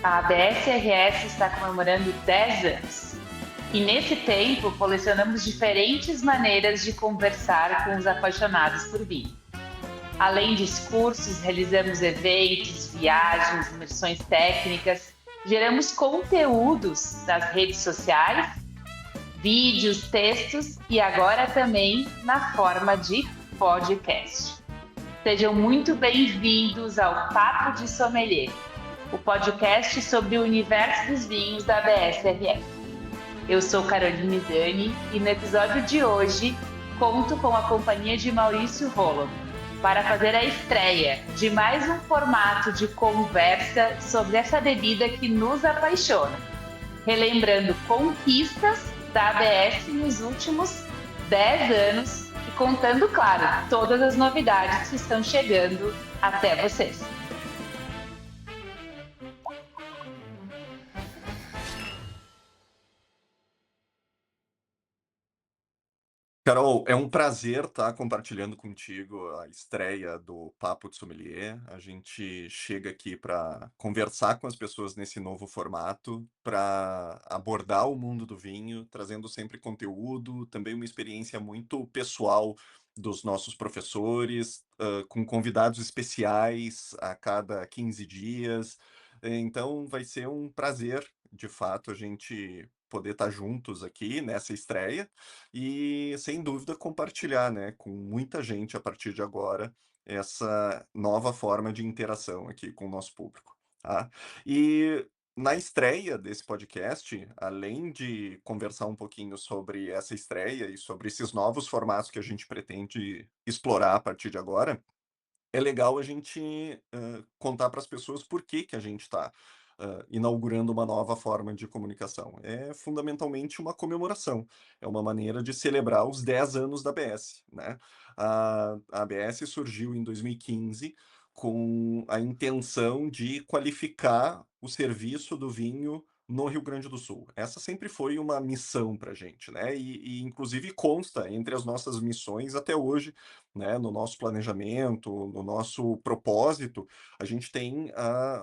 A ABSRS está comemorando 10 anos. E nesse tempo, colecionamos diferentes maneiras de conversar com os apaixonados por vinho. Além de cursos, realizamos eventos, viagens, imersões técnicas, geramos conteúdos nas redes sociais, vídeos, textos e agora também na forma de podcast. Sejam muito bem-vindos ao Papo de Sommelier, o podcast sobre o universo dos vinhos da BSRS. Eu sou Caroline Dani e no episódio de hoje conto com a companhia de Maurício Rolo para fazer a estreia de mais um formato de conversa sobre essa bebida que nos apaixona, relembrando conquistas da ABS nos últimos 10 anos e contando, claro, todas as novidades que estão chegando até vocês. Carol, é um prazer estar compartilhando contigo a estreia do Papo de Sommelier. A gente chega aqui para conversar com as pessoas nesse novo formato, para abordar o mundo do vinho, trazendo sempre conteúdo, também uma experiência muito pessoal dos nossos professores, com convidados especiais a cada 15 dias. Então, vai ser um prazer, de fato, a gente poder estar juntos aqui nessa estreia. E, sem dúvida, compartilhar, né, com muita gente a partir de agora essa nova forma de interação aqui com o nosso público, tá? E na estreia desse podcast, além de conversar um pouquinho sobre essa estreia e sobre esses novos formatos que a gente pretende explorar a partir de agora, é legal a gente, contar para as pessoas por que que a gente está inaugurando uma nova forma de comunicação. É fundamentalmente uma comemoração, é uma maneira de celebrar os 10 anos da ABS, né. A ABS surgiu em 2015 com a intenção de qualificar o serviço do vinho no Rio Grande do Sul. Essa sempre foi uma missão pra gente, né, e inclusive consta entre as nossas missões até hoje, né, no nosso planejamento, no nosso propósito, a gente tem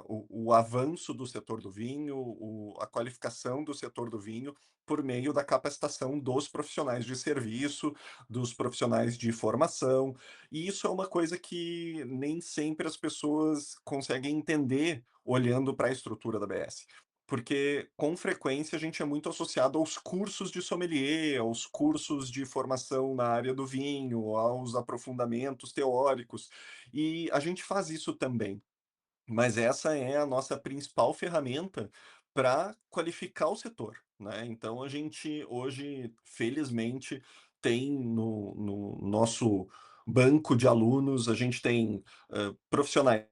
o avanço do setor do vinho, a qualificação do setor do vinho por meio da capacitação dos profissionais de serviço, dos profissionais de formação, e isso é uma coisa que nem sempre as pessoas conseguem entender olhando para a estrutura da BS. Porque, com frequência, a gente é muito associado aos cursos de sommelier, aos cursos de formação na área do vinho, aos aprofundamentos teóricos, e a gente faz isso também. Mas essa é a nossa principal ferramenta para qualificar o setor, né. Então a gente hoje, felizmente, tem no nosso banco de alunos, a gente tem, profissionais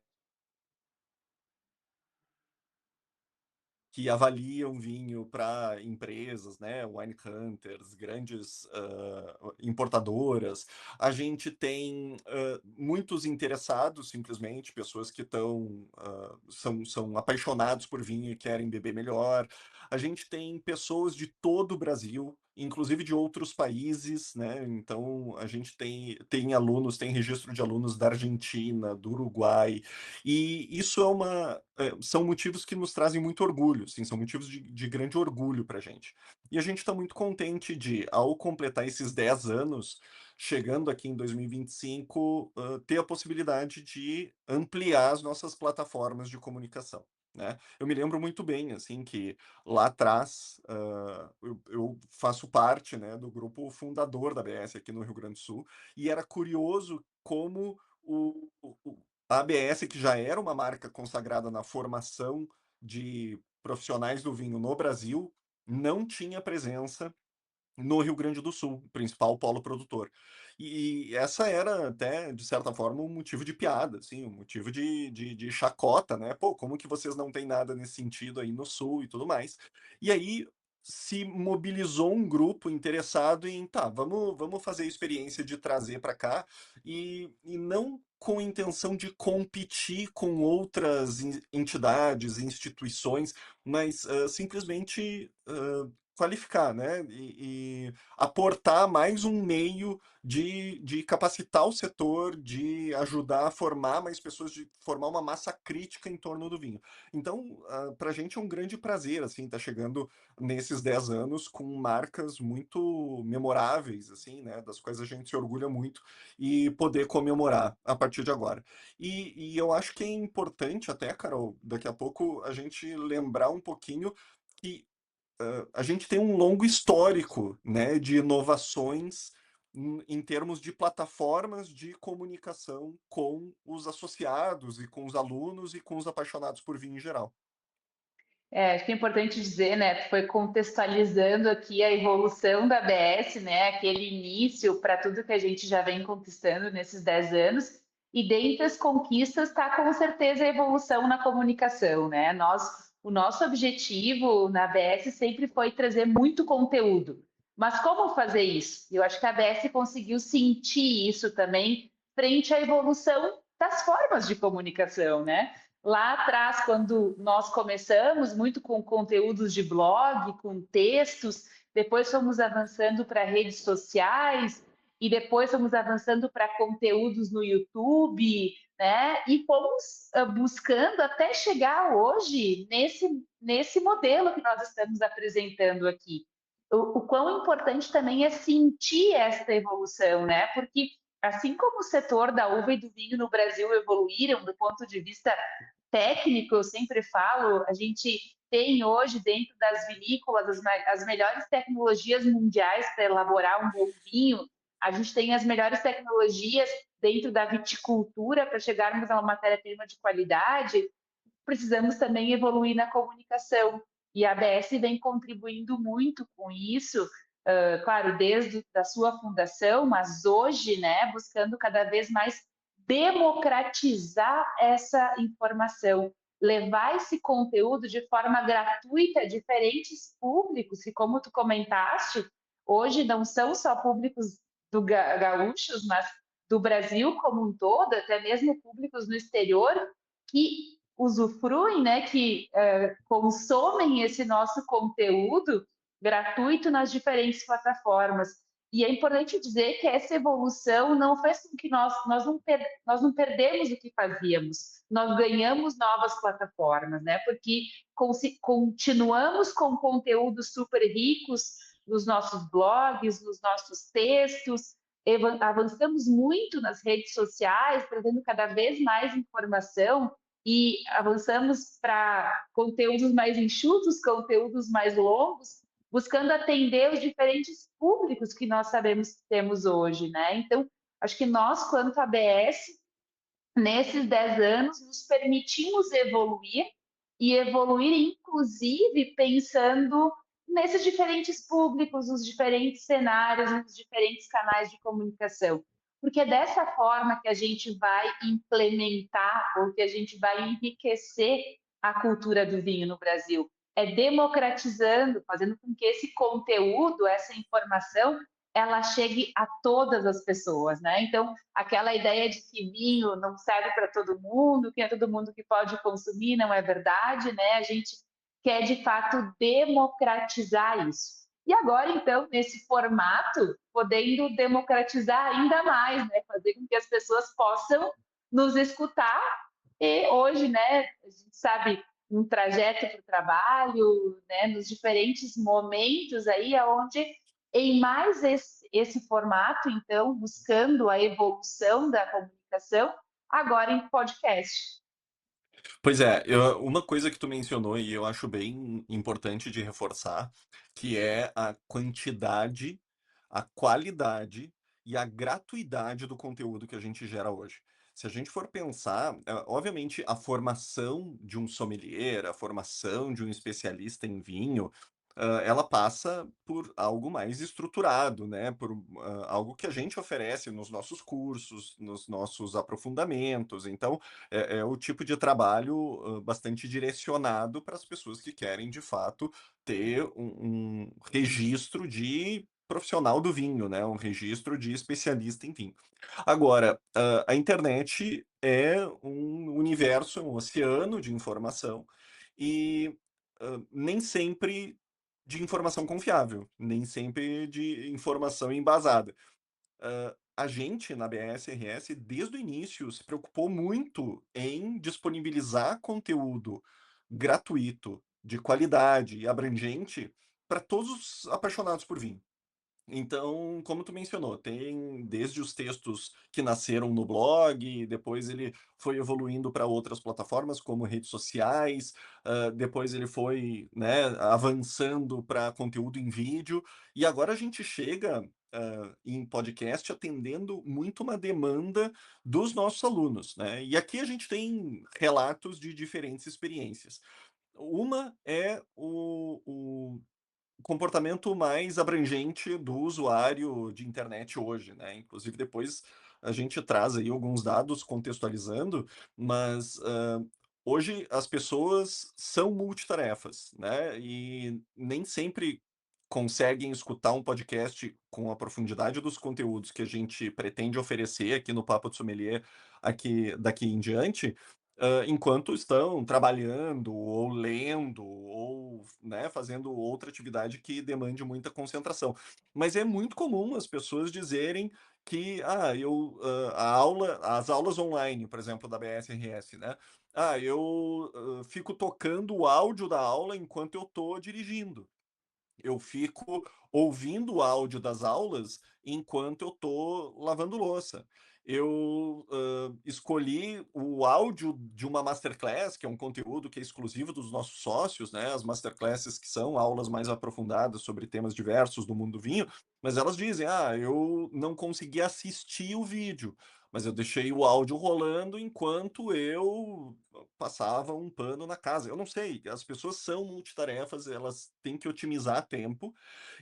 que avaliam vinho para empresas, né, wine hunters, grandes, importadoras. A gente tem, muitos interessados, simplesmente, pessoas que são apaixonados por vinho e querem beber melhor. A gente tem pessoas de todo o Brasil, inclusive de outros países, né, então a gente tem alunos, tem registro de alunos da Argentina, do Uruguai, e isso são motivos que nos trazem muito orgulho, sim, são motivos de grande orgulho para a gente. E a gente está muito contente de, ao completar esses 10 anos, chegando aqui em 2025, ter a possibilidade de ampliar as nossas plataformas de comunicação, né. Eu me lembro muito bem, assim, que lá atrás, eu faço parte, né, do grupo fundador da ABS aqui no Rio Grande do Sul, e era curioso como a ABS, que já era uma marca consagrada na formação de profissionais do vinho no Brasil, não tinha presença no Rio Grande do Sul, principal polo produtor. E essa era até, de certa forma, um motivo de piada, assim, um motivo de chacota, né? Pô, como que vocês não têm nada nesse sentido aí no Sul e tudo mais? E aí se mobilizou um grupo interessado em, tá, vamos fazer a experiência de trazer para cá e não com a intenção de competir com outras entidades, instituições, mas simplesmente qualificar, né, e aportar mais um meio de capacitar o setor, de ajudar a formar mais pessoas, de formar uma massa crítica em torno do vinho. Então, pra gente é um grande prazer, assim, estar chegando nesses 10 anos com marcas muito memoráveis, assim, né, das quais a gente se orgulha muito, e poder comemorar a partir de agora. E eu acho que é importante até, Carol, daqui a pouco a gente lembrar um pouquinho que a gente tem um longo histórico, né, de inovações em termos de plataformas de comunicação com os associados e com os alunos e com os apaixonados por vinho em geral. Acho que é importante dizer, né, foi contextualizando aqui a evolução da ABS, né, aquele início para tudo que a gente já vem conquistando nesses 10 anos, e dentre as conquistas está com certeza a evolução na comunicação, né? O nosso objetivo na ABS sempre foi trazer muito conteúdo. Mas como fazer isso? Eu acho que a ABS conseguiu sentir isso também frente à evolução das formas de comunicação, né? Lá atrás, quando nós começamos, muito com conteúdos de blog, com textos, depois fomos avançando para redes sociais, e depois fomos avançando para conteúdos no YouTube, né? E fomos buscando até chegar hoje nesse modelo que nós estamos apresentando aqui. O quão importante também é sentir esta evolução, né? Porque assim como o setor da uva e do vinho no Brasil evoluíram do ponto de vista técnico, eu sempre falo, a gente tem hoje dentro das vinícolas as melhores tecnologias mundiais para elaborar um bom vinho, a gente tem as melhores tecnologias dentro da viticultura para chegarmos a uma matéria-prima de qualidade, precisamos também evoluir na comunicação. E a ABS vem contribuindo muito com isso, claro, desde a sua fundação, mas hoje, né, buscando cada vez mais democratizar essa informação, levar esse conteúdo de forma gratuita a diferentes públicos, que como tu comentaste, hoje não são só públicos do gaúchos, mas do Brasil como um todo, até mesmo públicos no exterior, que usufruem, né, que consomem esse nosso conteúdo gratuito nas diferentes plataformas. E é importante dizer que essa evolução não fez com que nós não perdemos o que fazíamos, nós ganhamos novas plataformas, né? Porque continuamos com conteúdos super ricos nos nossos blogs, nos nossos textos, avançamos muito nas redes sociais, trazendo cada vez mais informação e avançamos para conteúdos mais enxutos, conteúdos mais longos, buscando atender os diferentes públicos que nós sabemos que temos hoje, né? Então, acho que nós, quanto ABS, nesses 10 anos, nos permitimos evoluir e evoluir, inclusive, pensando nesses diferentes públicos, nos diferentes cenários, nos diferentes canais de comunicação. Porque é dessa forma que a gente vai implementar ou que a gente vai enriquecer a cultura do vinho no Brasil. É democratizando, fazendo com que esse conteúdo, essa informação, ela chegue a todas as pessoas, né? Então, aquela ideia de que vinho não serve para todo mundo, que é todo mundo que pode consumir, não é verdade, né? A gente quer, de fato, democratizar isso. E agora, então, nesse formato, podendo democratizar ainda mais, né? Fazer com que as pessoas possam nos escutar. E hoje, né, a gente sabe um trajeto para o trabalho, né, nos diferentes momentos aí, onde em mais esse formato, então, buscando a evolução da comunicação, agora em podcast. Pois é, uma coisa que tu mencionou e eu acho bem importante de reforçar, que é a quantidade, a qualidade e a gratuidade do conteúdo que a gente gera hoje. Se a gente for pensar, obviamente a formação de um sommelier, a formação de um especialista em vinho, ela passa por algo mais estruturado, né, por algo que a gente oferece nos nossos cursos, nos nossos aprofundamentos. Então, é o tipo de trabalho, bastante direcionado para as pessoas que querem, de fato, ter um registro de profissional do vinho, né, um registro de especialista em vinho. Agora, a internet é um universo, é um oceano de informação e, nem sempre de informação confiável, nem sempre de informação embasada. A gente na BSRS, desde o início, se preocupou muito em disponibilizar conteúdo gratuito, de qualidade e abrangente para todos os apaixonados por vinho. Então, como tu mencionou, tem desde os textos que nasceram no blog, depois ele foi evoluindo para outras plataformas, como redes sociais, depois ele foi, né, avançando para conteúdo em vídeo, e agora a gente chega, em podcast atendendo muito uma demanda dos nossos alunos, né. E aqui a gente tem relatos de diferentes experiências. Uma é o comportamento mais abrangente do usuário de internet hoje, né. Inclusive depois a gente traz aí alguns dados contextualizando, mas, hoje as pessoas são multitarefas, né, e nem sempre conseguem escutar um podcast com a profundidade dos conteúdos que a gente pretende oferecer aqui no Papo de Sommelier, aqui daqui em diante, enquanto estão trabalhando ou lendo ou, né, fazendo outra atividade que demande muita concentração. Mas é muito comum as pessoas dizerem que, as aulas online, por exemplo, da BSRS, né, eu, fico tocando o áudio da aula enquanto eu estou dirigindo. Eu fico ouvindo o áudio das aulas enquanto eu estou lavando louça. Eu, escolhi o áudio de uma masterclass, que é um conteúdo que é exclusivo dos nossos sócios, né, as masterclasses que são aulas mais aprofundadas sobre temas diversos do mundo do vinho, mas elas dizem: "Ah, eu não consegui assistir o vídeo, mas eu deixei o áudio rolando enquanto eu passava um pano na casa". Eu não sei, as pessoas são multitarefas, elas têm que otimizar tempo,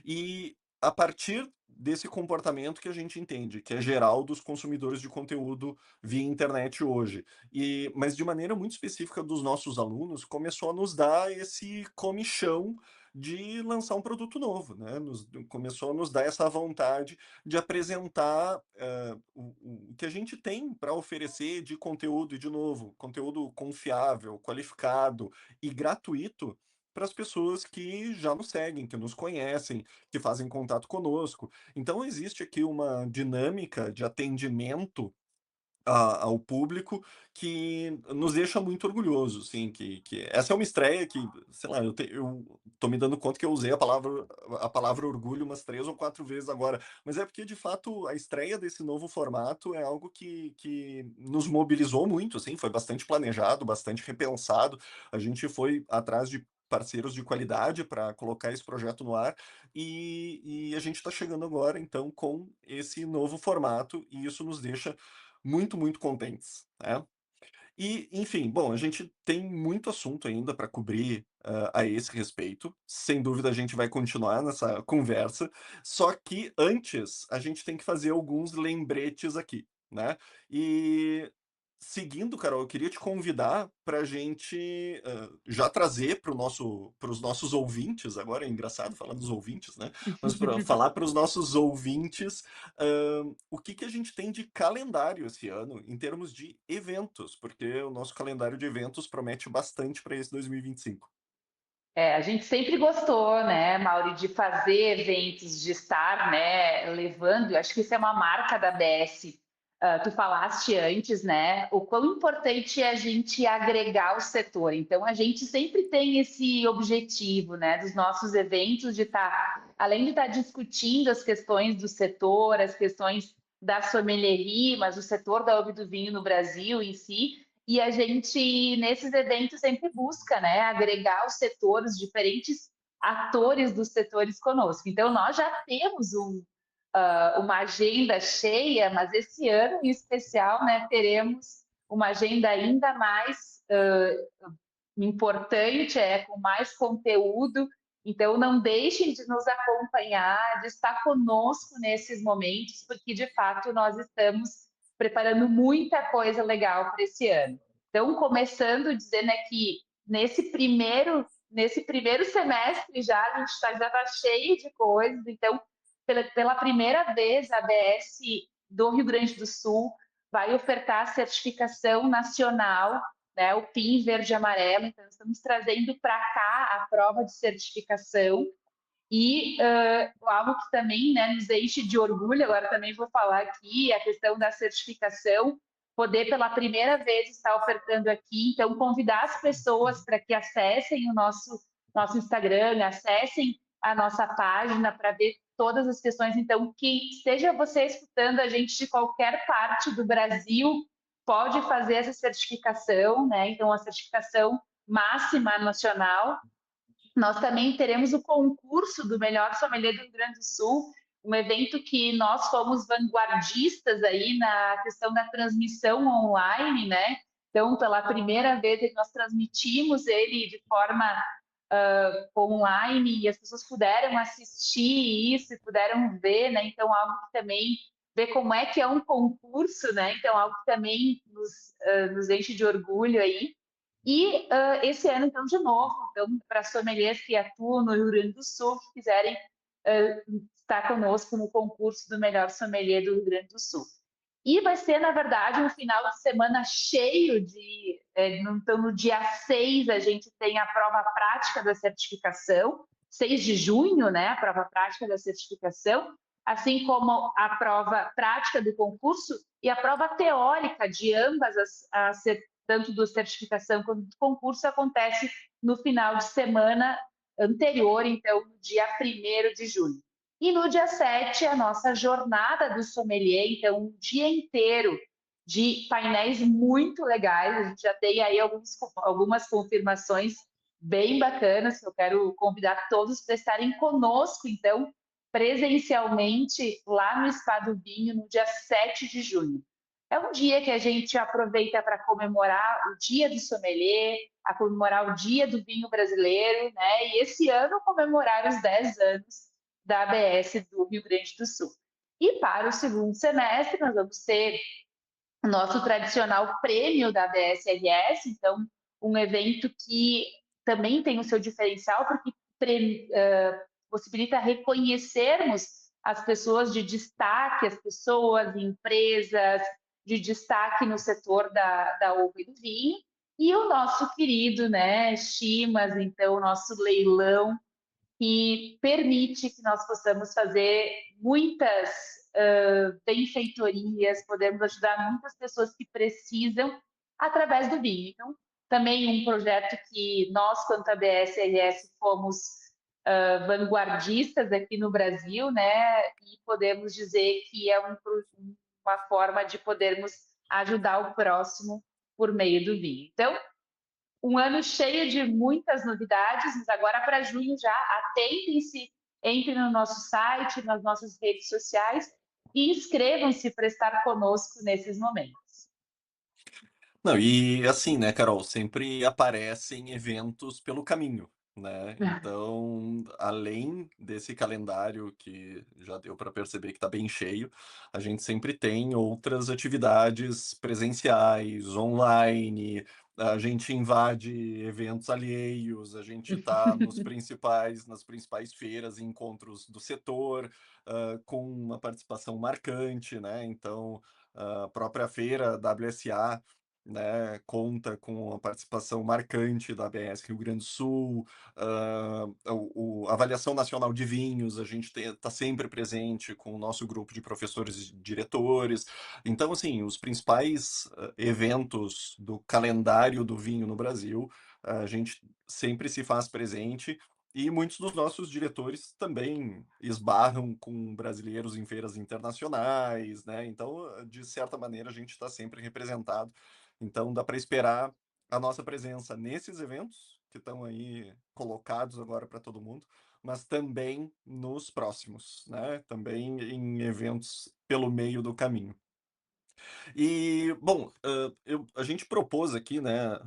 e a partir desse comportamento que a gente entende, que é geral dos consumidores de conteúdo via internet hoje. Mas de maneira muito específica dos nossos alunos, começou a nos dar esse comichão de lançar um produto novo, né? Começou a nos dar essa vontade de apresentar o que a gente tem para oferecer de conteúdo, e de novo, conteúdo confiável, qualificado e gratuito para as pessoas que já nos seguem, que nos conhecem, que fazem contato conosco. Então existe aqui uma dinâmica de atendimento ao público que nos deixa muito orgulhosos, assim, que essa é uma estreia que, sei lá, eu tô me dando conta que eu usei a palavra orgulho umas 3 ou 4 vezes agora, mas é porque de fato a estreia desse novo formato é algo que nos mobilizou muito, assim, foi bastante planejado, bastante repensado, a gente foi atrás de parceiros de qualidade para colocar esse projeto no ar, e a gente está chegando agora então com esse novo formato, e isso nos deixa muito, muito contentes, né. E, enfim, bom, a gente tem muito assunto ainda para cobrir, a esse respeito. Sem dúvida a gente vai continuar nessa conversa, só que antes a gente tem que fazer alguns lembretes aqui, né. E seguindo, Carol, eu queria te convidar para a gente, já trazer para os nossos ouvintes, agora é engraçado falar dos ouvintes, né, mas para falar para os nossos ouvintes, o que que a gente tem de calendário esse ano, em termos de eventos, porque o nosso calendário de eventos promete bastante para esse 2025. A gente sempre gostou, né, Mauri, de fazer eventos, de estar, né, levando, eu acho que isso é uma marca da BS. Tu falaste antes, né, o quão importante é a gente agregar o setor. Então, a gente sempre tem esse objetivo, né, dos nossos eventos de estar, além de estar discutindo as questões do setor, as questões da sommelierie, mas o setor da uva e do vinho no Brasil em si, e a gente, nesses eventos, sempre busca, né, agregar os setores, diferentes atores dos setores conosco. Então, nós já temos uma agenda cheia, mas esse ano em especial, né, teremos uma agenda ainda mais importante, com mais conteúdo. Então, não deixem de nos acompanhar, de estar conosco nesses momentos, porque de fato nós estamos preparando muita coisa legal para esse ano. Então, começando dizendo que nesse primeiro semestre já a gente já está cheio de coisas. Então, pela primeira vez, a ABS do Rio Grande do Sul vai ofertar a certificação nacional, né, o PIN verde e amarelo. Então, estamos trazendo para cá a prova de certificação. E algo que também, né, nos enche de orgulho, agora também vou falar aqui, a questão da certificação, poder pela primeira vez estar ofertando aqui, então convidar as pessoas para que acessem o nosso Instagram, acessem a nossa página para ver todas as questões. Então, que seja você escutando a gente de qualquer parte do Brasil, pode fazer essa certificação, né? Então, a certificação máxima nacional. Nós também teremos o concurso do melhor sommelier do Rio Grande do Sul, um evento que nós fomos vanguardistas aí na questão da transmissão online, né? Então, pela primeira vez, nós transmitimos ele de forma online e as pessoas puderam assistir isso e puderam ver, né? Então, algo que também ver como é que é um concurso, né? Então, algo que também nos enche de orgulho aí. E esse ano, então, de novo, então, para sommeliers que atuam no Rio Grande do Sul, que quiserem estar conosco no concurso do melhor sommelier do Rio Grande do Sul. E vai ser, na verdade, um final de semana cheio de. Então, no dia 6, a gente tem a prova prática da certificação, 6 de junho, né? A prova prática da certificação, assim como a prova prática do concurso e a prova teórica de ambas tanto do certificação quanto do concurso, acontece no final de semana anterior, então, no dia 1º de junho. E no dia 7, a nossa jornada do sommelier, então, um dia inteiro de painéis muito legais. A gente já tem aí algumas confirmações bem bacanas, que eu quero convidar todos para estarem conosco, então, presencialmente, lá no Spa do Vinho, no dia 7 de junho. É um dia que a gente aproveita para comemorar o Dia do Sommelier, a comemorar o Dia do Vinho Brasileiro, né? E esse ano comemorar os 10 anos da ABS do Rio Grande do Sul. E para o segundo semestre, nós vamos ter o nosso tradicional prêmio da ABS-RS, então, um evento que também tem o seu diferencial, porque possibilita reconhecermos as pessoas de destaque, as pessoas, empresas de destaque no setor da uva e do vinho, e o nosso querido, né, Chimas, então, o nosso leilão, que permite que nós possamos fazer muitas benfeitorias, podemos ajudar muitas pessoas que precisam através do vinho. Então, também um projeto que nós, quanto a BSRS, fomos vanguardistas aqui no Brasil, né? E podemos dizer que é uma forma de podermos ajudar o próximo por meio do vinho. Então, um ano cheio de muitas novidades, mas agora para junho já, atentem-se, entrem no nosso site, nas nossas redes sociais e inscrevam-se para estar conosco nesses momentos. Não, e assim, né, Carol, sempre aparecem eventos pelo caminho, né? Então, além desse calendário que já deu para perceber que está bem cheio, a gente sempre tem outras atividades presenciais, online, a gente invade eventos alheios, a gente está nas principais feiras e encontros do setor, com uma participação marcante, né? Então, a própria feira WSA, né, conta com a participação marcante da ABS Rio Grande do Sul, a Avaliação Nacional de Vinhos, a gente está sempre presente com o nosso grupo de professores e diretores. Então, assim, os principais eventos do calendário do vinho no Brasil, a gente sempre se faz presente. E muitos dos nossos diretores também esbarram com brasileiros em feiras internacionais, né? Então, de certa maneira, a gente está sempre representado. Então dá para esperar a nossa presença nesses eventos que estão aí colocados agora para todo mundo, mas também nos próximos, né? Também em eventos pelo meio do caminho. E, bom, a gente propôs aqui, né,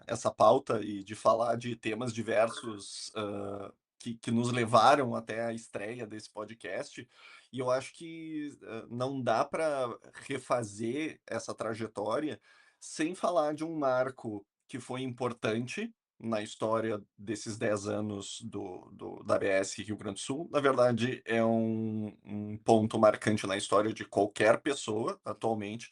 essa pauta e de falar de temas diversos, que nos levaram até a estreia desse podcast, e eu acho que não dá para refazer essa trajetória sem falar de um marco que foi importante na história desses 10 anos da ABS Rio Grande do Sul. Na verdade, é um ponto marcante na história de qualquer pessoa atualmente,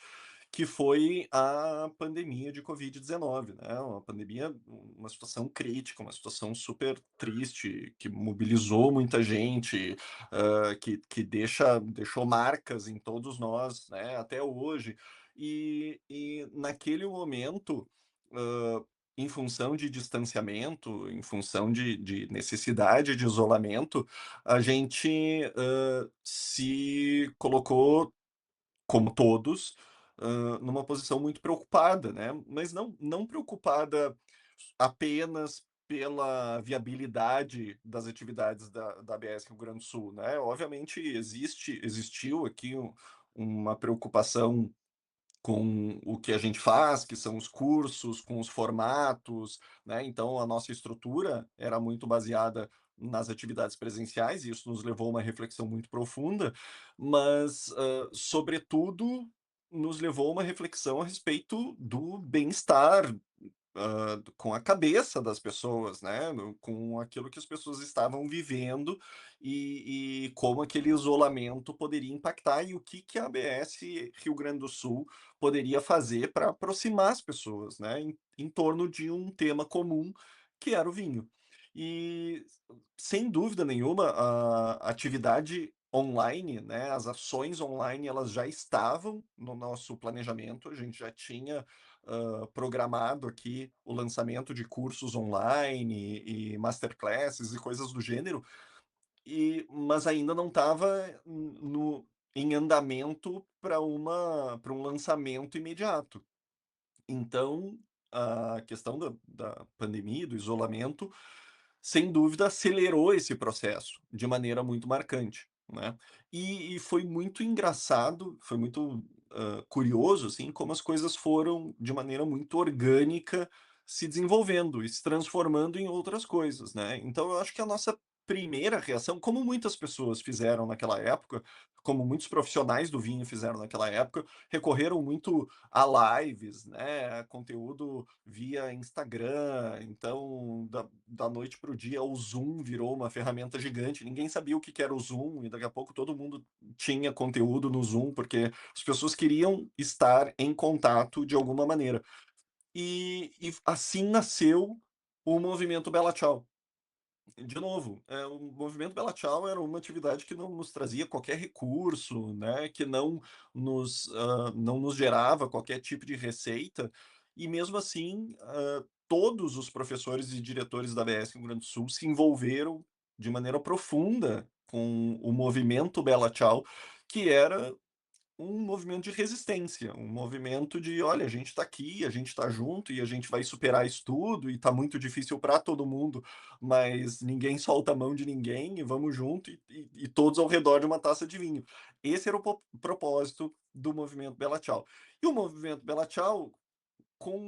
que foi a pandemia de Covid-19, né, uma pandemia, uma situação crítica, uma situação super triste, que mobilizou muita gente, que deixou marcas em todos nós, né, até hoje. E naquele momento, hã, em função de distanciamento, em função de necessidade de isolamento, a gente, se colocou, como todos, numa posição muito preocupada, né, mas não preocupada apenas pela viabilidade das atividades da ABS Rio Grande do Sul, né. Obviamente existiu aqui uma preocupação com o que a gente faz, que são os cursos, com os formatos, né, então a nossa estrutura era muito baseada nas atividades presenciais e isso nos levou a uma reflexão muito profunda, mas, sobretudo, nos levou a uma reflexão a respeito do bem-estar, com a cabeça das pessoas, né, com aquilo que as pessoas estavam vivendo e como aquele isolamento poderia impactar e o que que a ABS Rio Grande do Sul poderia fazer para aproximar as pessoas, né, em torno de um tema comum, que era o vinho. E, sem dúvida nenhuma, a atividade online, né, as ações online, elas já estavam no nosso planejamento, a gente já tinha programado aqui o lançamento de cursos online e masterclasses e coisas do gênero, mas ainda não estava no em andamento para um lançamento imediato. Então, a questão da pandemia, do isolamento, sem dúvida acelerou esse processo de maneira muito marcante, né. E foi muito engraçado, foi muito, curioso, assim, como as coisas foram de maneira muito orgânica se desenvolvendo e se transformando em outras coisas, né. Então eu acho que a nossa primeira reação, como muitas pessoas fizeram naquela época, como muitos profissionais do vinho fizeram naquela época, recorreram muito a lives, né, conteúdo via Instagram, então da noite para o dia o Zoom virou uma ferramenta gigante, ninguém sabia o que que era o Zoom e daqui a pouco todo mundo tinha conteúdo no Zoom, porque as pessoas queriam estar em contato de alguma maneira. E assim nasceu o movimento Bela Tchau. De novo, o movimento Bela Tchau era uma atividade que não nos trazia qualquer recurso, né, que não nos gerava qualquer tipo de receita, e mesmo assim, todos os professores e diretores da ABS Rio Grande do Sul se envolveram de maneira profunda com o movimento Bela Tchau, que era um movimento de resistência, um movimento de: "Olha, a gente está aqui, a gente está junto e a gente vai superar isso tudo e está muito difícil para todo mundo, mas ninguém solta a mão de ninguém e vamos junto e todos ao redor de uma taça de vinho". Esse era o propósito do movimento Bela Tchau. E o movimento Bela Tchau, com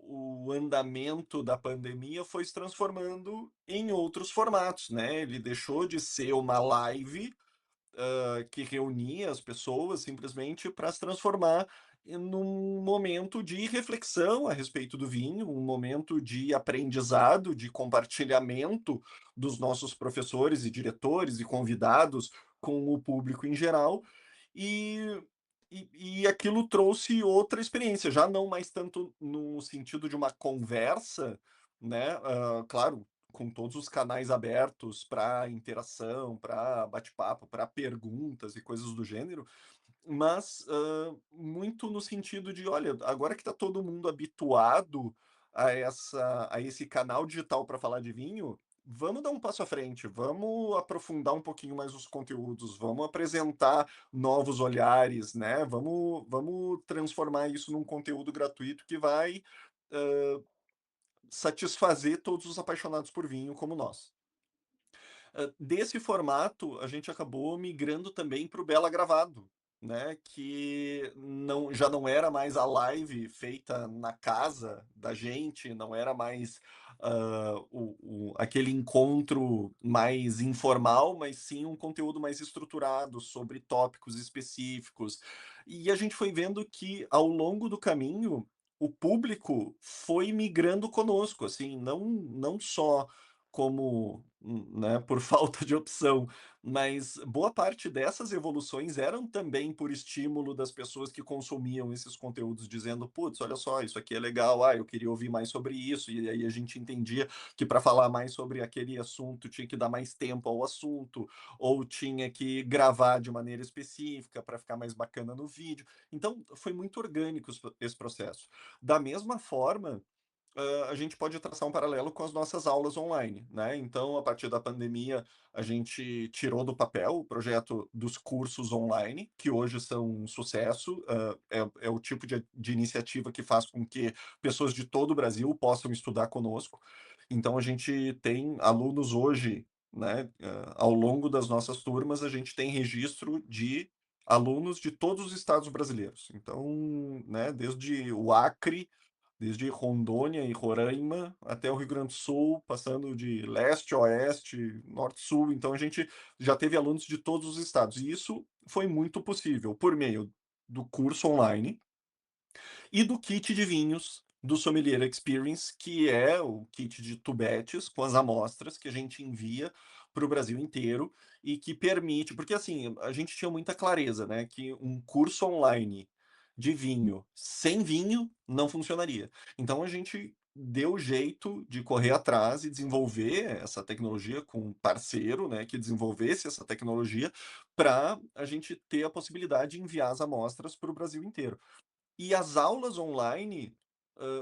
o andamento da pandemia, foi se transformando em outros formatos, né, ele deixou de ser uma live que reunia as pessoas simplesmente para se transformar num momento de reflexão a respeito do vinho, um momento de aprendizado, de compartilhamento dos nossos professores e diretores e convidados com o público em geral, e e aquilo trouxe outra experiência, já não mais tanto no sentido de uma conversa, né, claro, com todos os canais abertos para interação, para bate-papo, para perguntas e coisas do gênero, mas, muito no sentido de: "Olha, agora que está todo mundo habituado a esse canal digital para falar de vinho, vamos dar um passo à frente, vamos aprofundar um pouquinho mais os conteúdos, vamos apresentar novos olhares, né, vamos transformar isso num conteúdo gratuito que vai, satisfazer todos os apaixonados por vinho como nós". Desse formato, a gente acabou migrando também para o Bela Gravado, né, que já não era mais a live feita na casa da gente, não era mais, aquele encontro mais informal, mas sim um conteúdo mais estruturado sobre tópicos específicos. E a gente foi vendo que, ao longo do caminho, o público foi migrando conosco, assim, não só como, né, por falta de opção, mas boa parte dessas evoluções eram também por estímulo das pessoas que consumiam esses conteúdos, dizendo: "Putz, olha só, isso aqui é legal, eu queria ouvir mais sobre isso", e aí a gente entendia que para falar mais sobre aquele assunto tinha que dar mais tempo ao assunto, ou tinha que gravar de maneira específica para ficar mais bacana no vídeo. Então, foi muito orgânico esse processo. Da mesma forma, a gente pode traçar um paralelo com as nossas aulas online, né? Então, a partir da pandemia, a gente tirou do papel o projeto dos cursos online, que hoje são um sucesso. É o tipo de iniciativa que faz com que pessoas de todo o Brasil possam estudar conosco. Então, a gente tem alunos hoje, né? Ao longo das nossas turmas, a gente tem registro de alunos de todos os estados brasileiros. Então, né, desde o Acre, desde Rondônia e Roraima até o Rio Grande do Sul, passando de leste a oeste, norte e sul. Então a gente já teve alunos de todos os estados. E isso foi muito possível por meio do curso online e do kit de vinhos do Sommelier Experience, que é o kit de tubetes com as amostras que a gente envia para o Brasil inteiro e que permite, porque assim, a gente tinha muita clareza, né, que um curso online de vinho sem vinho não funcionaria. Então a gente deu jeito de correr atrás e desenvolver essa tecnologia com um parceiro, né, que desenvolvesse essa tecnologia para a gente ter a possibilidade de enviar as amostras para o Brasil inteiro. E as aulas online,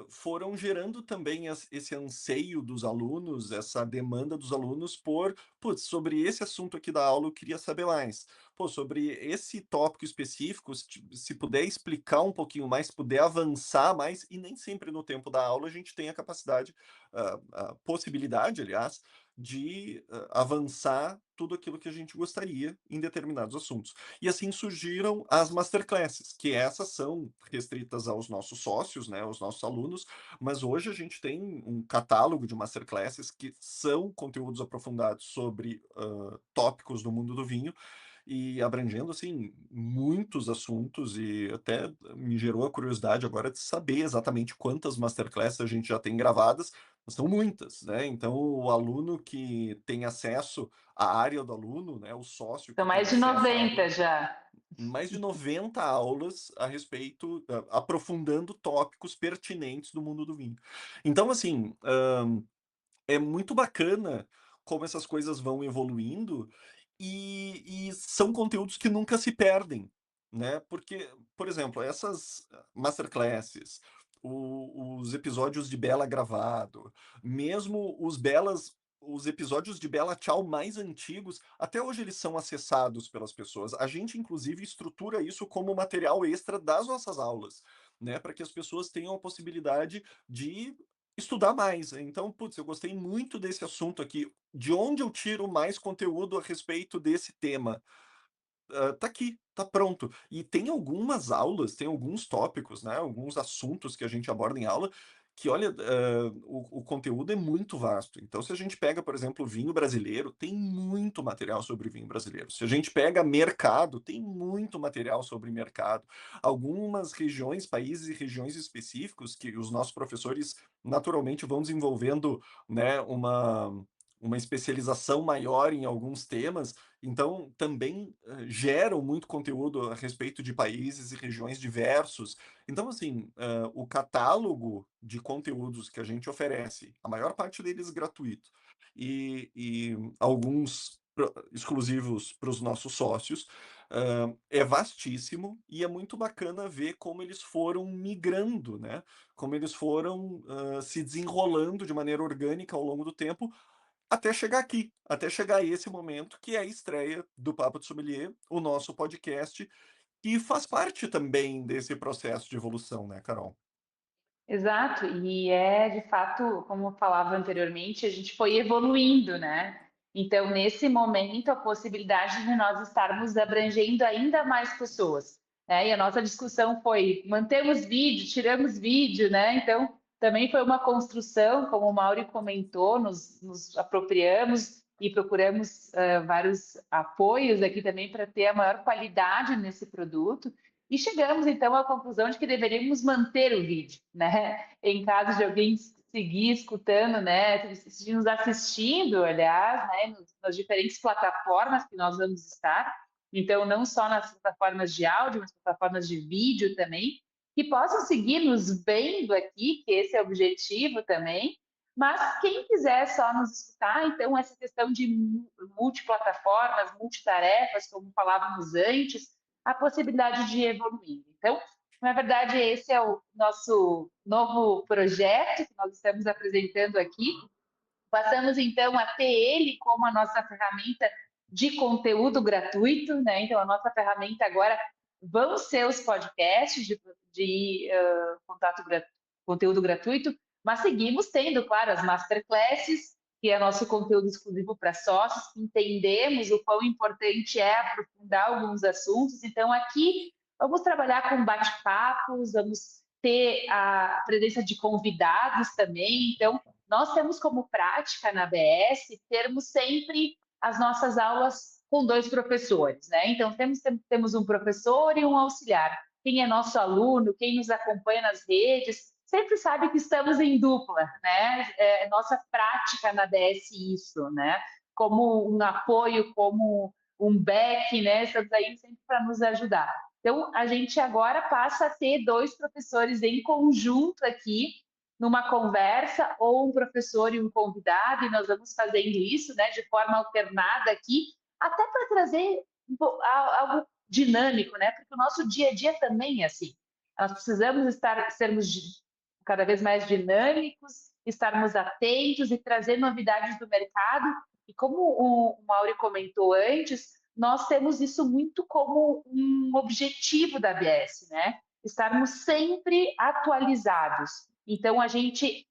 foram gerando também esse anseio dos alunos, essa demanda dos alunos por: "Putz, sobre esse assunto aqui da aula eu queria saber mais. Pô, sobre esse tópico específico, se puder explicar um pouquinho mais, se puder avançar mais", e nem sempre no tempo da aula a gente tem a capacidade, a possibilidade, aliás, de, avançar tudo aquilo que a gente gostaria em determinados assuntos. E assim surgiram as masterclasses, que essas são restritas aos nossos sócios, né, aos nossos alunos, mas hoje a gente tem um catálogo de masterclasses que são conteúdos aprofundados sobre tópicos do mundo do vinho e abrangendo assim muitos assuntos e até me gerou a curiosidade agora de saber exatamente quantas masterclasses a gente já tem gravadas. São muitas, né? Então o aluno que tem acesso à área do aluno, né, o sócio São que tem mais de acesso à área, 90 já. mais de 90 aulas a respeito, aprofundando tópicos pertinentes do mundo do vinho. Então, assim, é muito bacana como essas coisas vão evoluindo e são conteúdos que nunca se perdem, né? Porque, por exemplo, essas masterclasses, os episódios de Bela gravado, mesmo os episódios de Bela Tchau mais antigos, até hoje eles são acessados pelas pessoas. A gente, inclusive, estrutura isso como material extra das nossas aulas, né? Para que as pessoas tenham a possibilidade de estudar mais. Então, putz, eu gostei muito desse assunto aqui. De onde eu tiro mais conteúdo a respeito desse tema? Tá aqui, tá pronto. E tem algumas aulas, tem alguns tópicos, né, alguns assuntos que a gente aborda em aula, que olha, o conteúdo é muito vasto. Então, se a gente pega, por exemplo, vinho brasileiro, tem muito material sobre vinho brasileiro. Se a gente pega mercado, tem muito material sobre mercado. Algumas regiões, países e regiões específicos que os nossos professores naturalmente vão desenvolvendo, né, uma especialização maior em alguns temas, então, também, geram muito conteúdo a respeito de países e regiões diversos. Então, assim, o catálogo de conteúdos que a gente oferece, a maior parte deles gratuito, e alguns exclusivos para os nossos sócios, é vastíssimo e é muito bacana ver como eles foram migrando, né, como eles foram, se desenrolando de maneira orgânica ao longo do tempo, até chegar aqui, até chegar a esse momento que é a estreia do Papo de Sommelier, o nosso podcast, que faz parte também desse processo de evolução, né, Carol? Exato, e é de fato, como eu falava anteriormente, a gente foi evoluindo, né? Então, nesse momento, a possibilidade de nós estarmos abrangendo ainda mais pessoas, né? E a nossa discussão foi: mantemos vídeo, tiramos vídeo, né? Então, também foi uma construção, como o Mauri comentou, nos apropriamos e procuramos vários apoios aqui também para ter a maior qualidade nesse produto. E chegamos então à conclusão de que deveríamos manter o vídeo, né? Em caso de alguém seguir escutando, né? Seguir nos assistindo, aliás, né? Nas diferentes plataformas que nós vamos estar. Então, não só nas plataformas de áudio, mas plataformas de vídeo também, que possam seguir nos vendo aqui, que esse é o objetivo também. Mas quem quiser só nos escutar, então, essa questão de multiplataformas, multitarefas, como falávamos antes, a possibilidade de evoluir. Então, na verdade, esse é o nosso novo projeto que nós estamos apresentando aqui. Passamos, então, a ter ele como a nossa ferramenta de conteúdo gratuito, né? Então, a nossa ferramenta agora vão ser os podcasts de conteúdo gratuito, mas seguimos tendo, claro, as masterclasses, que é nosso conteúdo exclusivo para sócios, entendemos o quão importante é aprofundar alguns assuntos. Então, aqui vamos trabalhar com bate-papos, vamos ter a presença de convidados também. Então, nós temos como prática na ABS termos sempre as nossas aulas com dois professores, né? Então, temos um professor e um auxiliar. Quem é nosso aluno, quem nos acompanha nas redes, sempre sabe que estamos em dupla, né? É nossa prática na ABS isso, né? Como um apoio, como um back, né? Estamos aí sempre para nos ajudar. Então, a gente agora passa a ter dois professores em conjunto aqui, numa conversa, ou um professor e um convidado, e nós vamos fazendo isso, né, de forma alternada aqui, até para trazer algo dinâmico, né, porque o nosso dia a dia também é assim. Nós precisamos sermos cada vez mais dinâmicos, estarmos atentos e trazer novidades do mercado. E como o Mauri comentou antes, nós temos isso muito como um objetivo da ABS, né? Estarmos sempre atualizados. Então, a gente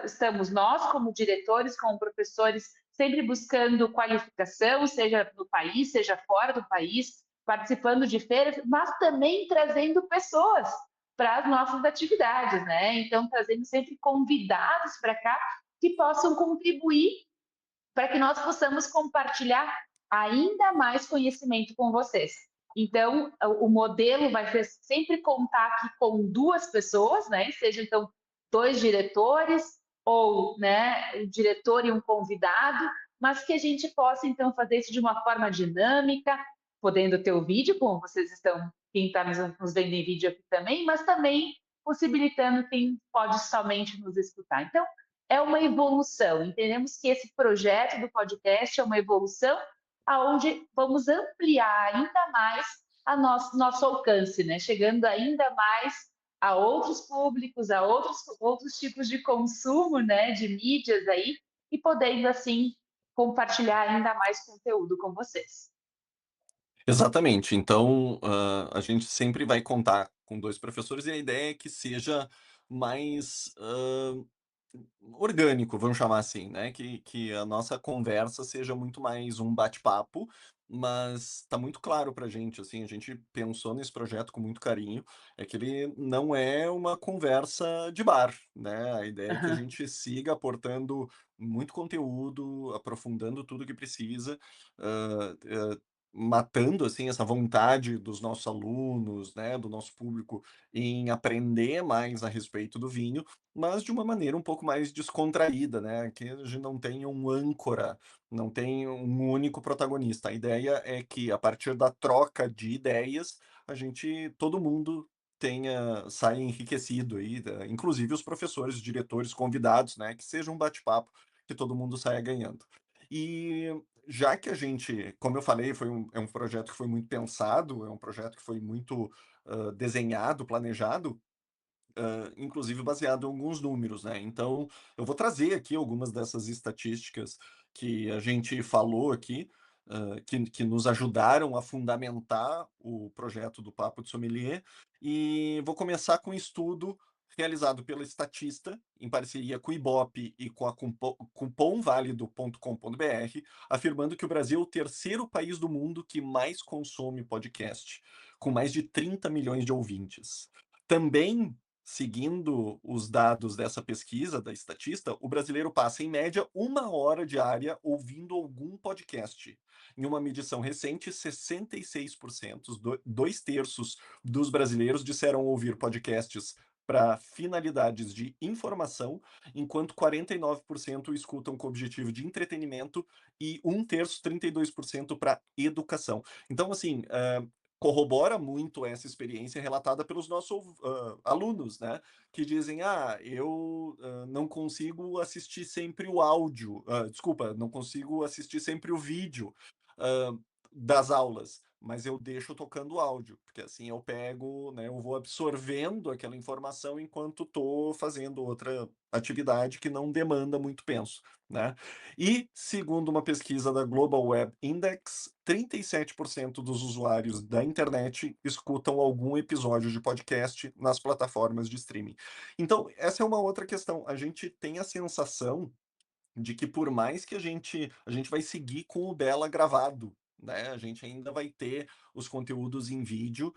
estamos nós, como diretores, como professores, sempre buscando qualificação, seja no país, seja fora do país, participando de feiras, mas também trazendo pessoas para as nossas atividades, né? Então, trazendo sempre convidados para cá que possam contribuir para que nós possamos compartilhar ainda mais conhecimento com vocês. Então, o modelo vai ser sempre contar aqui com duas pessoas, né? Seja então dois diretores ou, né, um diretor e um convidado, mas que a gente possa então fazer isso de uma forma dinâmica, podendo ter o vídeo, como vocês estão, quem está nos vendo em vídeo aqui também, mas também possibilitando quem pode somente nos escutar. Então, é uma evolução. Entendemos que esse projeto do podcast é uma evolução aonde vamos ampliar ainda mais a nosso alcance, né? Chegando ainda mais a outros públicos, a outros tipos de consumo, né? De mídias aí, e podendo, assim, compartilhar ainda mais conteúdo com vocês. Exatamente. Então, a gente sempre vai contar com 2 professores e a ideia é que seja mais, orgânico, vamos chamar assim, né, que a nossa conversa seja muito mais um bate-papo, mas tá muito claro pra gente, assim, a gente pensou nesse projeto com muito carinho, é que ele não é uma conversa de bar, né, a ideia é que a gente siga aportando muito conteúdo, aprofundando tudo que precisa, matando, assim, essa vontade dos nossos alunos, né, do nosso público em aprender mais a respeito do vinho, mas de uma maneira um pouco mais descontraída, né, que a gente não tenha um âncora, não tem um único protagonista. A ideia é que a partir da troca de ideias, todo mundo saia enriquecido aí, inclusive os professores, os diretores, convidados, né, que seja um bate-papo que todo mundo saia ganhando. E já que a gente, como eu falei, é um projeto que foi muito pensado, é um projeto que foi muito desenhado, planejado, inclusive baseado em alguns números, né? Então, eu vou trazer aqui algumas dessas estatísticas que a gente falou aqui, que nos ajudaram a fundamentar o projeto do Papo de Sommelier, e vou começar com um estudo realizado pela Statista, em parceria com o Ibope e com a cupomvalido.com.br, afirmando que o Brasil é o terceiro país do mundo que mais consome podcast, com mais de 30 milhões de ouvintes. Também, seguindo os dados dessa pesquisa da Statista, o brasileiro passa, em média, 1 hora diária ouvindo algum podcast. Em uma medição recente, 66%, 2/3 dos brasileiros disseram ouvir podcasts para finalidades de informação, enquanto 49% escutam com objetivo de entretenimento e um terço, 32%, para educação. Então, assim, corrobora muito essa experiência relatada pelos nossos alunos, né? Que dizem: ah, eu não consigo assistir sempre o áudio, desculpa, não consigo assistir sempre o vídeo ah, das aulas, mas eu deixo tocando o áudio, porque assim eu pego, né, eu vou absorvendo aquela informação enquanto estou fazendo outra atividade que não demanda muito penso, né? E, segundo uma pesquisa da Global Web Index, 37% dos usuários da internet escutam algum episódio de podcast nas plataformas de streaming. Então, essa é uma outra questão. A gente tem a sensação de que por mais que a gente vai seguir com o Bela gravado, né, a gente ainda vai ter os conteúdos em vídeo,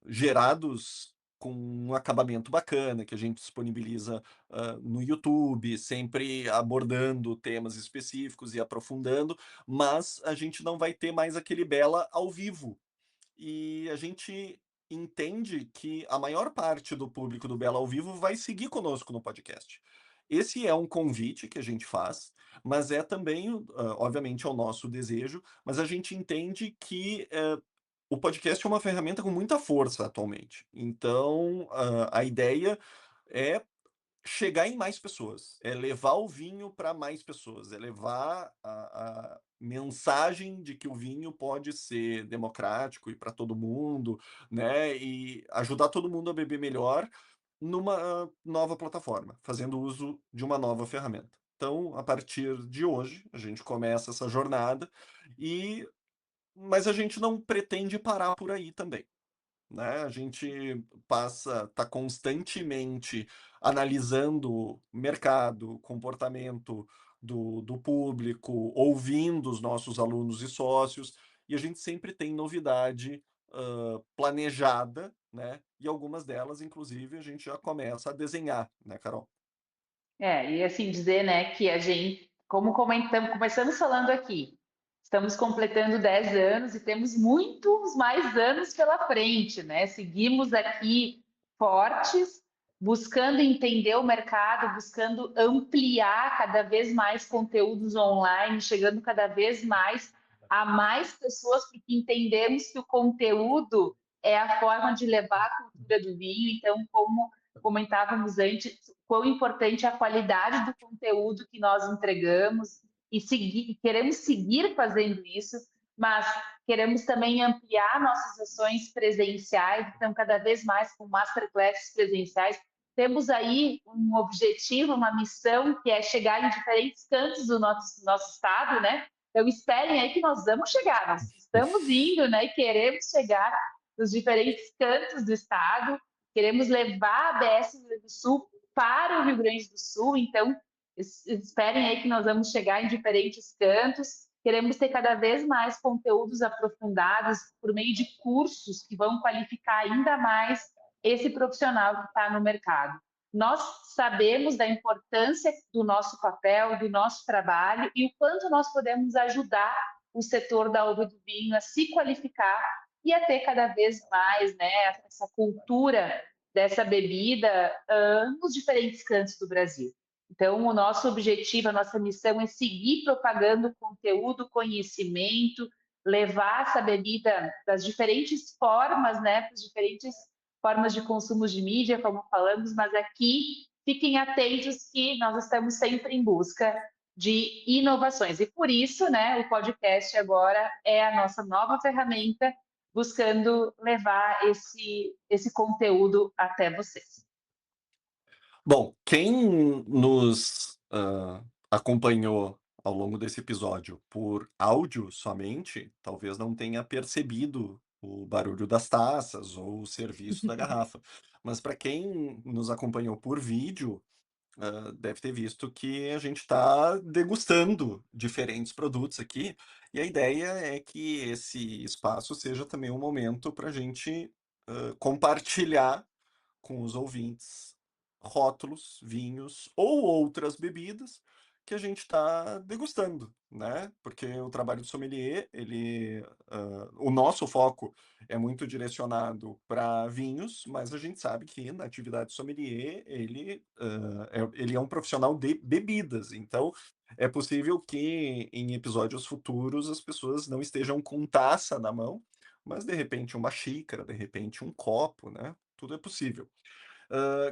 gerados com um acabamento bacana, que a gente disponibiliza, no YouTube, sempre abordando temas específicos e aprofundando, mas a gente não vai ter mais aquele Bela ao vivo, e a gente entende que a maior parte do público do Bela ao Vivo vai seguir conosco no podcast. Esse é um convite que a gente faz, mas é também, obviamente, é o nosso desejo, mas a gente entende que o podcast é uma ferramenta com muita força atualmente. Então, a ideia é chegar em mais pessoas, é levar o vinho para mais pessoas, é levar a mensagem de que o vinho pode ser democrático e para todo mundo, né, e ajudar todo mundo a beber melhor numa nova plataforma, fazendo uso de uma nova ferramenta. Então, a partir de hoje, a gente começa essa jornada e mas a gente não pretende parar por aí também, né? A gente está constantemente analisando mercado, comportamento do público, ouvindo os nossos alunos e sócios, e a gente sempre tem novidade planejada, né? E algumas delas, inclusive, a gente já começa a desenhar, né, Carol? E assim dizer, né, que a gente, como comentamos, começamos falando aqui, estamos completando 10 anos e temos muitos mais anos pela frente, né? Seguimos aqui fortes, buscando entender o mercado, buscando ampliar cada vez mais conteúdos online, chegando cada vez mais a mais pessoas, porque entendemos que o conteúdo é a forma de levar a cultura do vinho. Então, como comentávamos antes, quão importante é a qualidade do conteúdo que nós entregamos queremos seguir fazendo isso, mas queremos também ampliar nossas ações presenciais, então cada vez mais com masterclasses presenciais. Temos aí um objetivo, uma missão, que é chegar em diferentes cantos do nosso estado, né? Então esperem aí que nós vamos chegar, nós estamos indo, né? E queremos chegar nos diferentes cantos do estado. Queremos levar a ABS do Rio Grande do Sul para o Rio Grande do Sul, então esperem aí que nós vamos chegar em diferentes cantos. Queremos ter cada vez mais conteúdos aprofundados por meio de cursos que vão qualificar ainda mais esse profissional que está no mercado. Nós sabemos da importância do nosso papel, do nosso trabalho e o quanto nós podemos ajudar o setor da uva do vinho a se qualificar e a ter cada vez mais, né, essa cultura dessa bebida nos diferentes cantos do Brasil. Então, o nosso objetivo, a nossa missão é seguir propagando conteúdo, conhecimento, levar essa bebida das diferentes formas, né, para as diferentes formas de consumo de mídia, como falamos, mas aqui fiquem atentos que nós estamos sempre em busca de inovações. E por isso, né, o podcast agora é a nossa nova ferramenta buscando levar esse conteúdo até vocês. Bom, quem nos acompanhou ao longo desse episódio por áudio somente, talvez não tenha percebido o barulho das taças ou o serviço da garrafa. Mas para quem nos acompanhou por vídeo, deve ter visto que a gente está degustando diferentes produtos aqui, e a ideia é que esse espaço seja também um momento para a gente compartilhar com os ouvintes rótulos, vinhos ou outras bebidas que a gente está degustando, né? Porque o trabalho de sommelier, o nosso foco é muito direcionado para vinhos, mas a gente sabe que na atividade sommelier ele é um profissional de bebidas. Então, é possível que em episódios futuros as pessoas não estejam com taça na mão, mas de repente uma xícara, de repente um copo, né? Tudo é possível.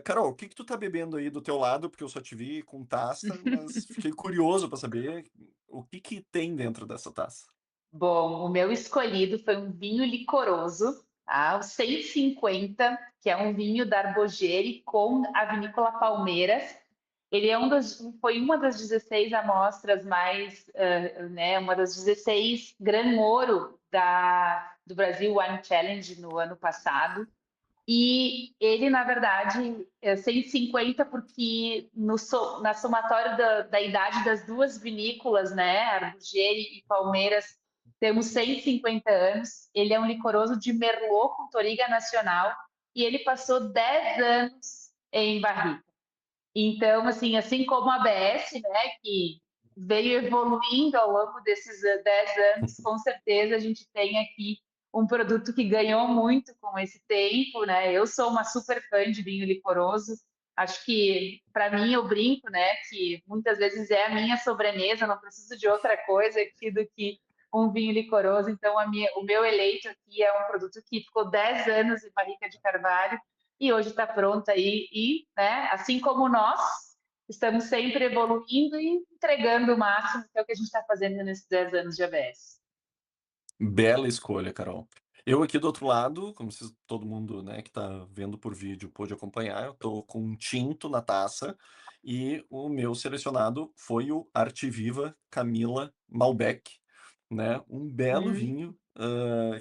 Carol, o que que tu tá bebendo aí do teu lado? Porque eu só te vi com taça, mas fiquei curioso para saber o que que tem dentro dessa taça. Bom, o meu escolhido foi um vinho licoroso, tá? O 150, que é um vinho da Arbogeri com a vinícola Palmeiras. Ele é foi uma das 16 amostras mais, né, uma das 16 Gran Ouro do Brasil Wine Challenge no ano passado. E ele, na verdade, é 150 porque na somatória da idade das duas vinícolas, né, Arbugeri e Palmeiras, temos 150 anos. Ele é um licoroso de Merlot com Touriga Nacional e ele passou 10 anos em barrica. Então, assim como a ABS, né, que veio evoluindo ao longo desses 10 anos, com certeza a gente tem aqui um produto que ganhou muito com esse tempo, né? Eu sou uma super fã de vinho licoroso. Acho que, para mim, eu brinco, né, que muitas vezes é a minha sobremesa, não preciso de outra coisa aqui do que um vinho licoroso. Então, o meu eleito aqui é um produto que ficou 10 anos em barrica de carvalho e hoje está pronta aí e, né, assim como nós, estamos sempre evoluindo e entregando o máximo, que é o que a gente está fazendo nesses 10 anos de ABS. Bela escolha, Carol. Eu aqui do outro lado, como todo mundo, né, que tá vendo por vídeo pôde acompanhar, eu tô com um tinto na taça e o meu selecionado foi o Artiviva Camila Malbec, né? Um belo Hum. vinho,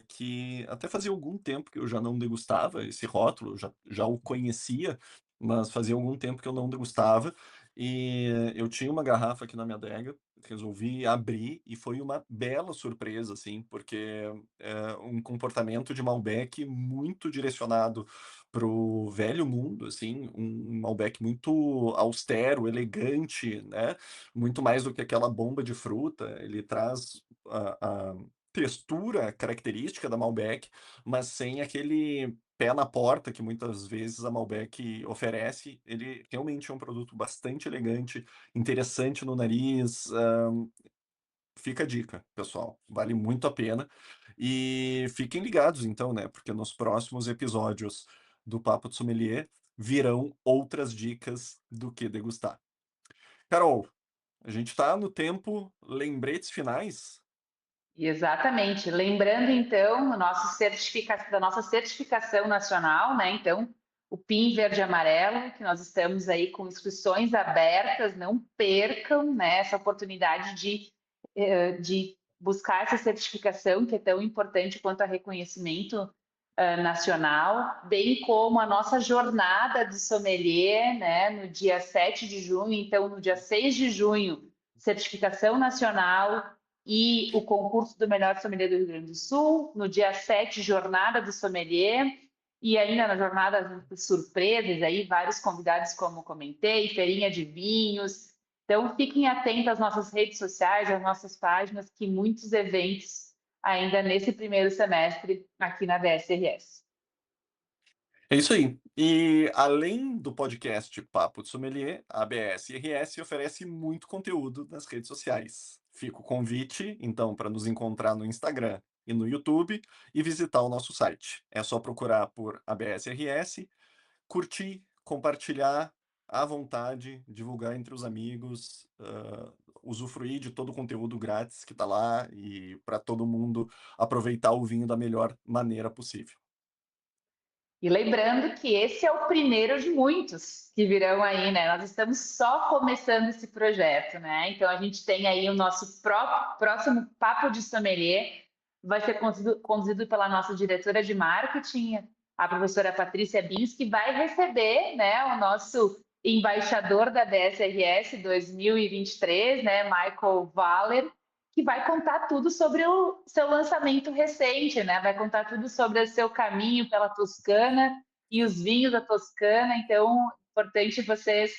que até fazia algum tempo que eu já não degustava esse rótulo, já o conhecia, mas fazia algum tempo que eu não degustava. E eu tinha uma garrafa aqui na minha adega, resolvi abrir e foi uma bela surpresa, assim, porque é um comportamento de Malbec muito direcionado para o velho mundo, assim, um Malbec muito austero, elegante, né? Muito mais do que aquela bomba de fruta. Ele traz a textura característica da Malbec, mas sem aquele pé na porta que muitas vezes a Malbec oferece. Ele realmente é um produto bastante elegante, interessante no nariz. Fica a dica, pessoal, vale muito a pena. E fiquem ligados então, né, porque nos próximos episódios do Papo de Sommelier virão outras dicas do que degustar. Carol, a gente está no tempo lembretes finais. Exatamente. Lembrando, então, da nossa certificação nacional, né? Então, o PIN verde e amarelo, que nós estamos aí com inscrições abertas, não percam, né, essa oportunidade de buscar essa certificação, que é tão importante quanto a reconhecimento nacional, bem como a nossa jornada de sommelier, né, no dia 7 de junho. Então, no dia 6 de junho, certificação nacional e o concurso do melhor sommelier do Rio Grande do Sul. No dia 7, jornada do sommelier. E ainda na jornada, surpresas aí, vários convidados, como comentei, feirinha de vinhos. Então, fiquem atentos às nossas redes sociais, às nossas páginas, que muitos eventos ainda nesse primeiro semestre aqui na BSRS. É isso aí. E além do podcast Papo de Sommelier, a BSRS oferece muito conteúdo nas redes sociais. Fica o convite, então, para nos encontrar no Instagram e no YouTube e visitar o nosso site. É só procurar por ABSRS, curtir, compartilhar à vontade, divulgar entre os amigos, usufruir de todo o conteúdo grátis que está lá e para todo mundo aproveitar o vinho da melhor maneira possível. E lembrando que esse é o primeiro de muitos que virão aí, né? Nós estamos só começando esse projeto, né? Então a gente tem aí o nosso próximo Papo de Sommelier, vai ser conduzido pela nossa diretora de marketing, a professora Patrícia Bins, que vai receber, né, o nosso embaixador da DSRS 2023, né, Michael Waller, que vai contar tudo sobre o seu lançamento recente, né? Vai contar tudo sobre o seu caminho pela Toscana e os vinhos da Toscana. Então, é importante vocês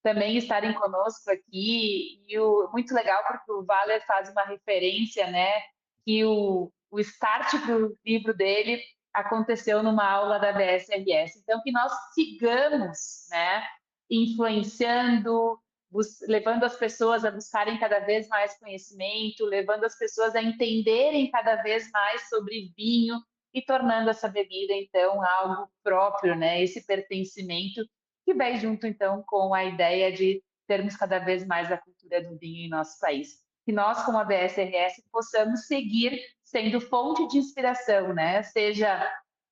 também estarem conosco aqui. E muito legal porque o Valer faz uma referência, né? Que o start para o livro dele aconteceu numa aula da BSRS. Então, que nós sigamos, né? Influenciando, levando as pessoas a buscarem cada vez mais conhecimento, levando as pessoas a entenderem cada vez mais sobre vinho e tornando essa bebida, então, algo próprio, né? Esse pertencimento que vai junto, então, com a ideia de termos cada vez mais a cultura do vinho em nosso país. Que nós, como a BSRS, possamos seguir sendo fonte de inspiração, né? Seja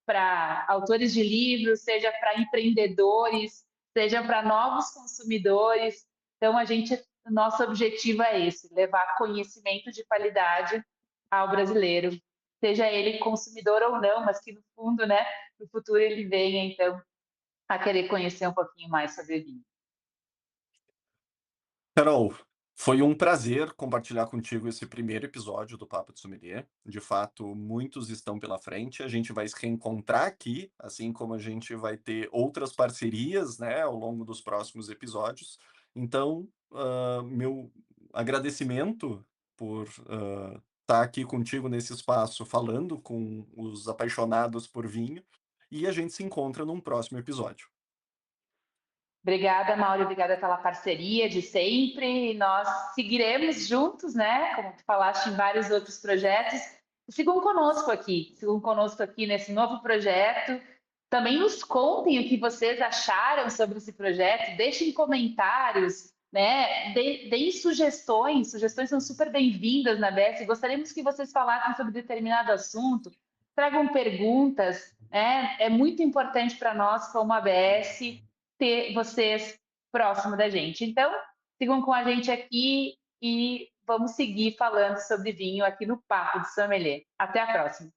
para autores de livros, seja para empreendedores, seja para novos consumidores. Então, nosso objetivo é esse: levar conhecimento de qualidade ao brasileiro, seja ele consumidor ou não, mas que no fundo, né, no futuro ele venha então a querer conhecer um pouquinho mais sobre vinho. Carol, foi um prazer compartilhar contigo esse primeiro episódio do Papo de Sommelier. De fato, muitos estão pela frente. A gente vai se reencontrar aqui, assim como a gente vai ter outras parcerias, né, ao longo dos próximos episódios. Então, meu agradecimento por estar aqui contigo nesse espaço, falando com os apaixonados por vinho. E a gente se encontra num próximo episódio. Obrigada, Mauro, obrigada pela parceria de sempre. E nós seguiremos juntos, né? Como tu falaste em vários outros projetos. Sigam conosco aqui nesse novo projeto. Também nos contem o que vocês acharam sobre esse projeto, deixem comentários, né? Deem sugestões, sugestões são super bem-vindas na BS. Gostaríamos que vocês falassem sobre determinado assunto, tragam perguntas, né? É muito importante para nós, como ABS, ter vocês próximo da gente. Então, sigam com a gente aqui e vamos seguir falando sobre vinho aqui no Papo de Sommelier. Até a próxima!